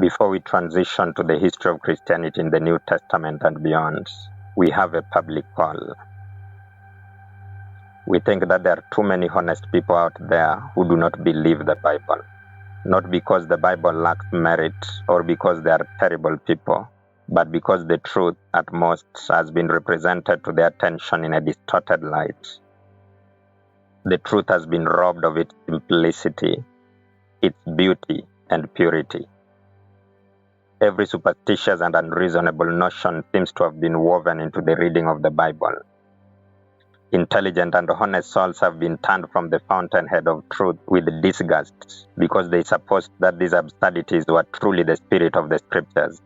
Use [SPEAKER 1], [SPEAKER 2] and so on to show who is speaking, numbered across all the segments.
[SPEAKER 1] Before we transition to the history of Christianity in the New Testament and beyond, we have a public call. We think that there are too many honest people out there who do not believe the Bible, not because the Bible lacks merit or because they are terrible people, but because the truth at most has been represented to their attention in a distorted light. The truth has been robbed of its simplicity, its beauty and purity. Every superstitious and unreasonable notion seems to have been woven into the reading of the Bible. Intelligent and honest souls have been turned from the fountainhead of truth with disgust because they supposed that these absurdities were truly the spirit of the scriptures.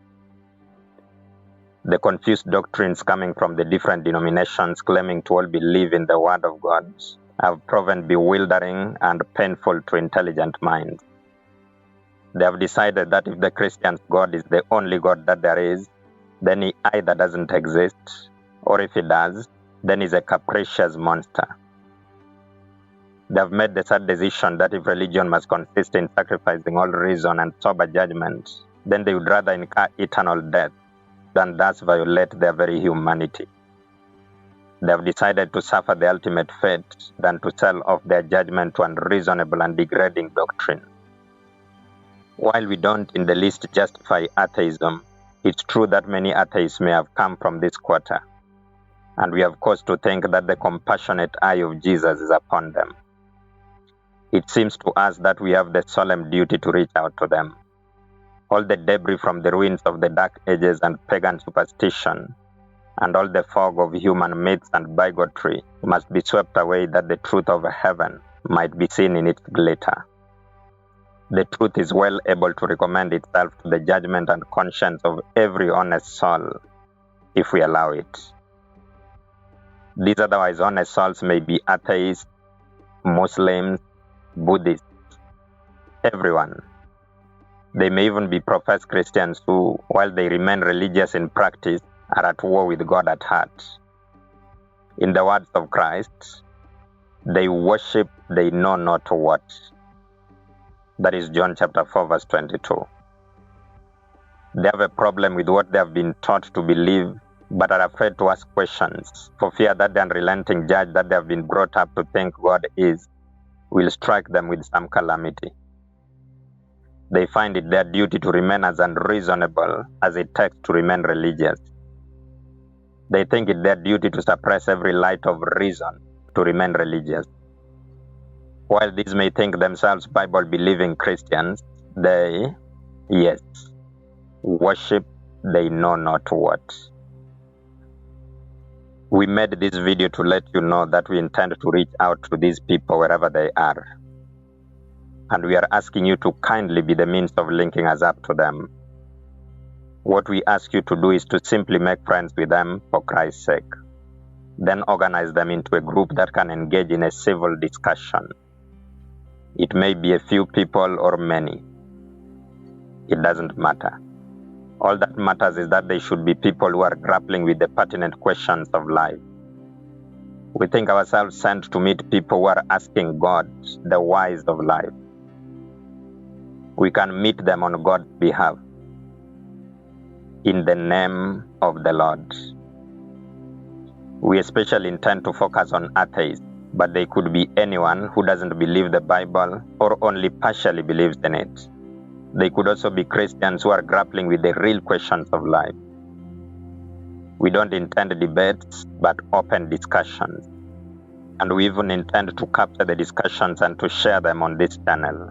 [SPEAKER 1] The confused doctrines coming from the different denominations claiming to all believe in the Word of God have proven bewildering and painful to intelligent minds. They have decided that if the Christian's God is the only God that there is, then he either doesn't exist, or if he does, then he's a capricious monster. They have made the sad decision that if religion must consist in sacrificing all reason and sober judgment, then they would rather incur eternal death than thus violate their very humanity. They have decided to suffer the ultimate fate than to sell off their judgment to unreasonable and degrading doctrine. While we don't in the least justify atheism, it's true that many atheists may have come from this quarter, and we have cause to think that the compassionate eye of Jesus is upon them. It seems to us that we have the solemn duty to reach out to them. All the debris from the ruins of the Dark Ages and pagan superstition, and all the fog of human myths and bigotry must be swept away that the truth of heaven might be seen in its glitter. The truth is well able to recommend itself to the judgment and conscience of every honest soul, if we allow it. These otherwise honest souls may be atheists, Muslims, Buddhists, everyone. They may even be professed Christians who, while they remain religious in practice, are at war with God at heart. In the words of Christ, they worship they know not what. That is John chapter 4 verse 22. They have a problem with what they have been taught to believe, but are afraid to ask questions for fear that the unrelenting judge that they have been brought up to think God is will strike them with some calamity. They find it their duty to remain as unreasonable as it takes to remain religious. They think it their duty to suppress every light of reason to remain religious. While these may think themselves Bible-believing Christians, they, yes, worship they know not what. We made this video to let you know that we intend to reach out to these people wherever they are. And we are asking you to kindly be the means of linking us up to them. What we ask you to do is to simply make friends with them for Christ's sake. Then organize them into a group that can engage in a civil discussion. It may be a few people or many. It doesn't matter. All that matters is that they should be people who are grappling with the pertinent questions of life. We think ourselves sent to meet people who are asking God the whys of life. We can meet them on God's behalf. In the name of the Lord. We especially intend to focus on atheists, but they could be anyone who doesn't believe the Bible or only partially believes in it. They could also be Christians who are grappling with the real questions of life. We don't intend debates, but open discussions. And we even intend to capture the discussions and to share them on this channel.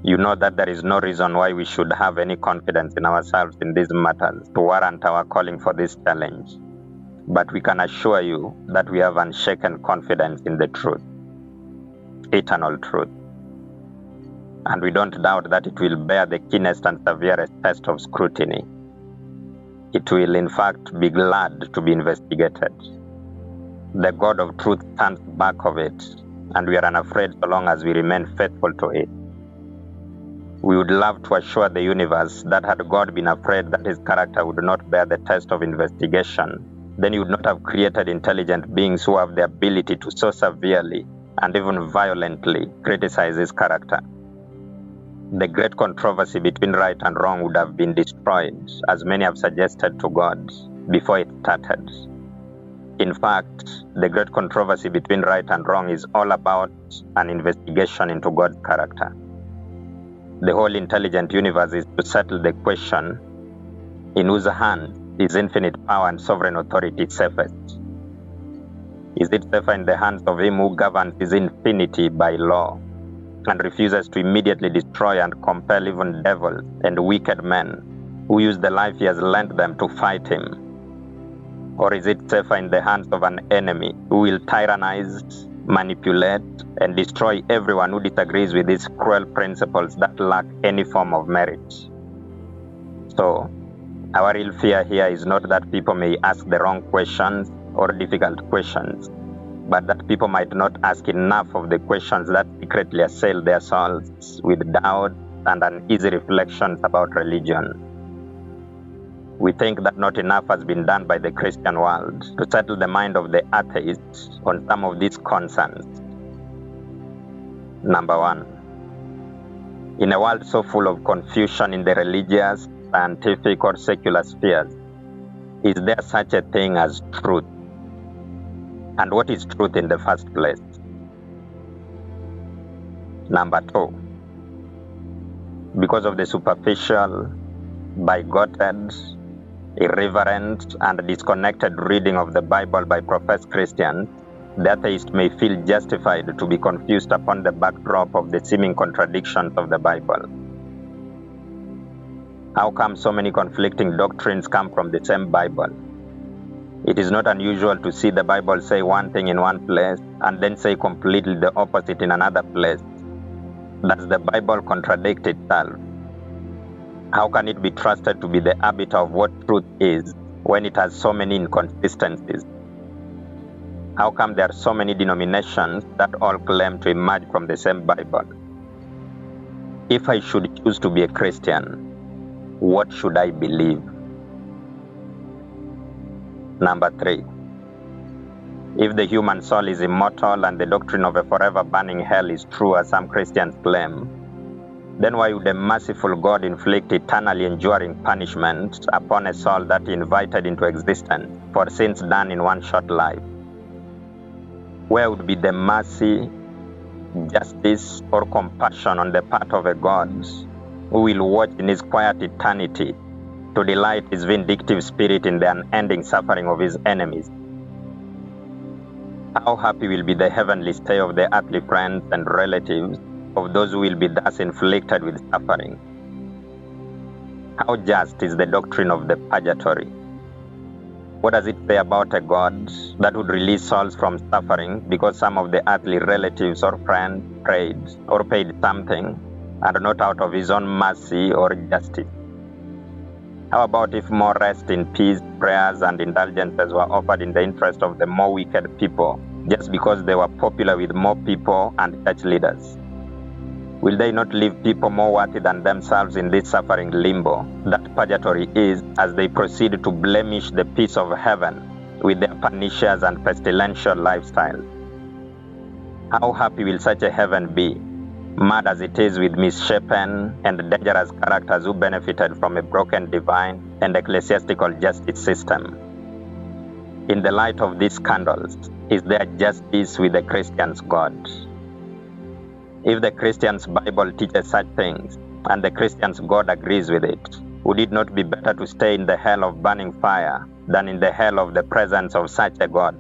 [SPEAKER 1] You know that there is no reason why we should have any confidence in ourselves in these matters to warrant our calling for this challenge. But we can assure you that we have unshaken confidence in the truth, eternal truth. And we don't doubt that it will bear the keenest and severest test of scrutiny. It will in fact be glad to be investigated. The God of truth stands back of it, and we are unafraid so long as we remain faithful to it. We would love to assure the universe that had God been afraid that his character would not bear the test of investigation, then he would not have created intelligent beings who have the ability to so severely and even violently criticize his character. the great controversy between right and wrong would have been destroyed, as many have suggested to God, before it started. In fact, the great controversy between right and wrong is all about an investigation into God's character. The whole intelligent universe is to settle the question, in whose hand is infinite power and sovereign authority safest? Is it safer in the hands of him who governs his infinity by law and refuses to immediately destroy and compel even devils and wicked men who use the life he has lent them to fight him? Or is it safer in the hands of an enemy who will tyrannize, manipulate, and destroy everyone who disagrees with his cruel principles that lack any form of merit? So, our real fear here is not that people may ask the wrong questions or difficult questions, but that people might not ask enough of the questions that secretly assail their souls with doubt and uneasy reflections about religion. We think that not enough has been done by the Christian world to settle the mind of the atheists on some of these concerns. Number one, in a world so full of confusion in the religious, scientific, or secular spheres, is there such a thing as truth? And what is truth in the first place? Number two, because of the superficial, bigoted, irreverent, and disconnected reading of the Bible by professed Christians, the atheist may feel justified to be confused upon the backdrop of the seeming contradictions of the Bible. How come so many conflicting doctrines come from the same Bible? It is not unusual to see the Bible say one thing in one place and then say completely the opposite in another place. Does the Bible contradict itself? How can it be trusted to be the arbiter of what truth is when it has so many inconsistencies? How come there are so many denominations that all claim to emerge from the same Bible? If I should choose to be a Christian, what should I believe? Number three, if the human soul is immortal and the doctrine of a forever burning hell is true, as some Christians claim, then why would a merciful God inflict eternally enduring punishment upon a soul that he invited into existence for sins done in one short life? Where would be the mercy, justice, or compassion on the part of a God who will watch in his quiet eternity to delight his vindictive spirit in the unending suffering of his enemies? How happy will be the heavenly stay of the earthly friends and relatives of those who will be thus inflicted with suffering? How just is the doctrine of the purgatory? What does it say about a God that would release souls from suffering because some of the earthly relatives or friends prayed or paid something and not out of his own mercy or justice? How about if more rest in peace, prayers, and indulgences were offered in the interest of the more wicked people, just because they were popular with more people and church leaders? Will they not leave people more worthy than themselves in this suffering limbo that purgatory is, as they proceed to blemish the peace of heaven with their pernicious and pestilential lifestyle? How happy will such a heaven be, mad as it is with misshapen and dangerous characters who benefited from a broken divine and ecclesiastical justice system? In the light of these scandals, is there justice with the Christian's God? If the Christian's Bible teaches such things, and the Christian's God agrees with it, would it not be better to stay in the hell of burning fire than in the hell of the presence of such a God?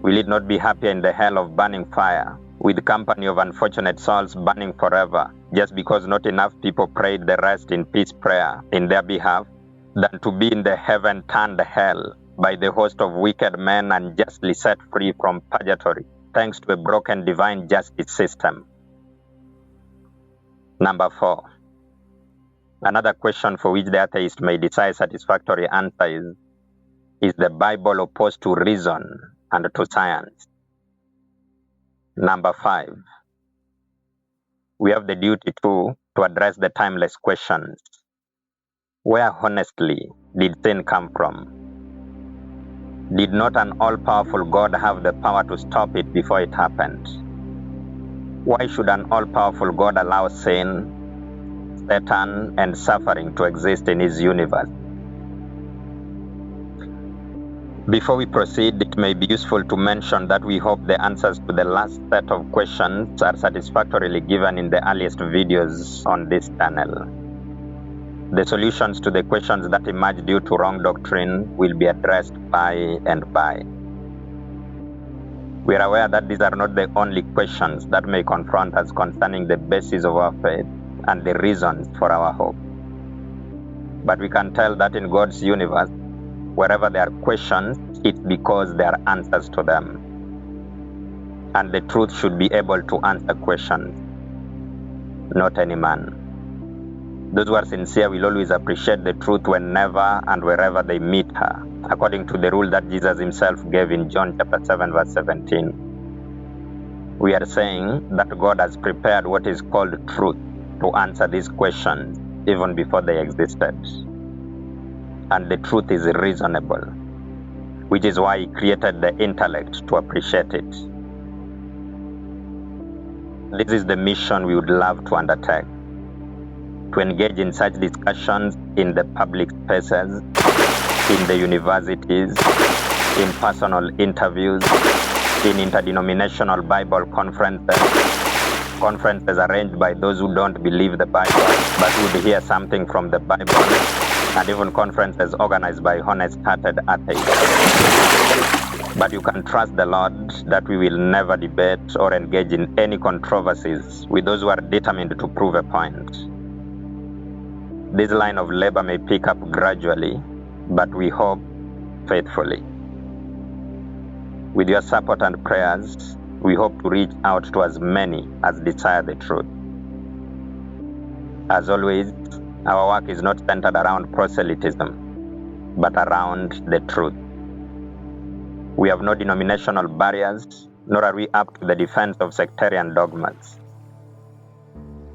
[SPEAKER 1] Will it not be happier in the hell of burning fire, with the company of unfortunate souls burning forever, just because not enough people prayed the rest in peace prayer in their behalf, than to be in the heaven-turned hell by the host of wicked men unjustly set free from purgatory, thanks to a broken divine justice system? Number four, another question for which the atheist may desire satisfactory answers is the Bible opposed to reason and to science? Number five, we have the duty to address the timeless questions. Where honestly did sin come from? Did not an all-powerful God have the power to stop it before it happened? Why should an all-powerful God allow sin, Satan, and suffering to exist in his universe? Before we proceed, it may be useful to mention that we hope the answers to the last set of questions are satisfactorily given in the earliest videos on this channel. The solutions to the questions that emerge due to wrong doctrine will be addressed by and by. We are aware that these are not the only questions that may confront us concerning the basis of our faith and the reasons for our hope. But we can tell that in God's universe, wherever there are questions, it's because there are answers to them. And the truth should be able to answer questions, not any man. Those who are sincere will always appreciate the truth whenever and wherever they meet her, according to the rule that Jesus himself gave in John chapter 7, verse 17. We are saying that God has prepared what is called truth to answer these questions even before they existed. And the truth is reasonable, which is why he created the intellect to appreciate it. This is the mission we would love to undertake, to engage in such discussions in the public spaces, in the universities, in personal interviews, in interdenominational Bible conferences arranged by those who don't believe the Bible but would hear something from the Bible, and even conferences organized by honest-hearted atheists. But you can trust the Lord that we will never debate or engage in any controversies with those who are determined to prove a point. This line of labor may pick up gradually, but we hope faithfully. With your support and prayers, we hope to reach out to as many as desire the truth. As always, our work is not centered around proselytism, but around the truth. We have no denominational barriers, nor are we up to the defense of sectarian dogmas.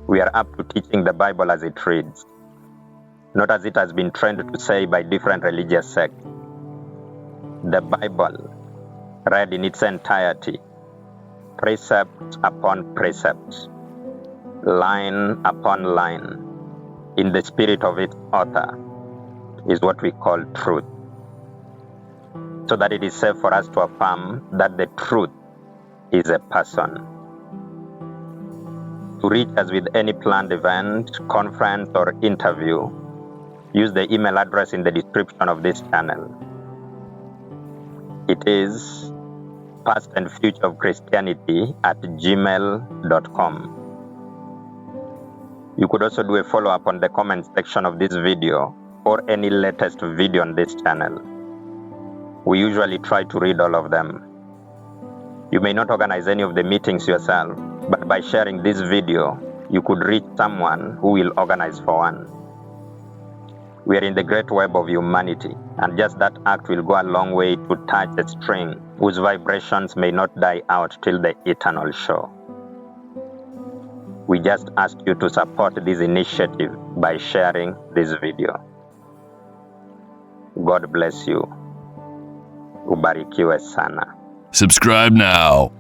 [SPEAKER 1] We are up to teaching the Bible as it reads, not as it has been trained to say by different religious sects. The Bible, read in its entirety, precept upon precept, line upon line, in the spirit of its author, is what we call truth. So that it is safe for us to affirm that the truth is a person. To reach us with any planned event, conference, or interview, use the email address in the description of this channel. It is pastandfutureofchristianity@gmail.com. You could also do a follow-up on the comment section of this video or any latest video on this channel. We usually try to read all of them. You may not organize any of the meetings yourself, but by sharing this video, you could reach someone who will organize for one. We are in the great web of humanity, and just that act will go a long way to touch a string whose vibrations may not die out till the eternal shore. We just ask you to support this initiative by sharing this video. God bless you. Ubarikiwe sana.
[SPEAKER 2] Subscribe now.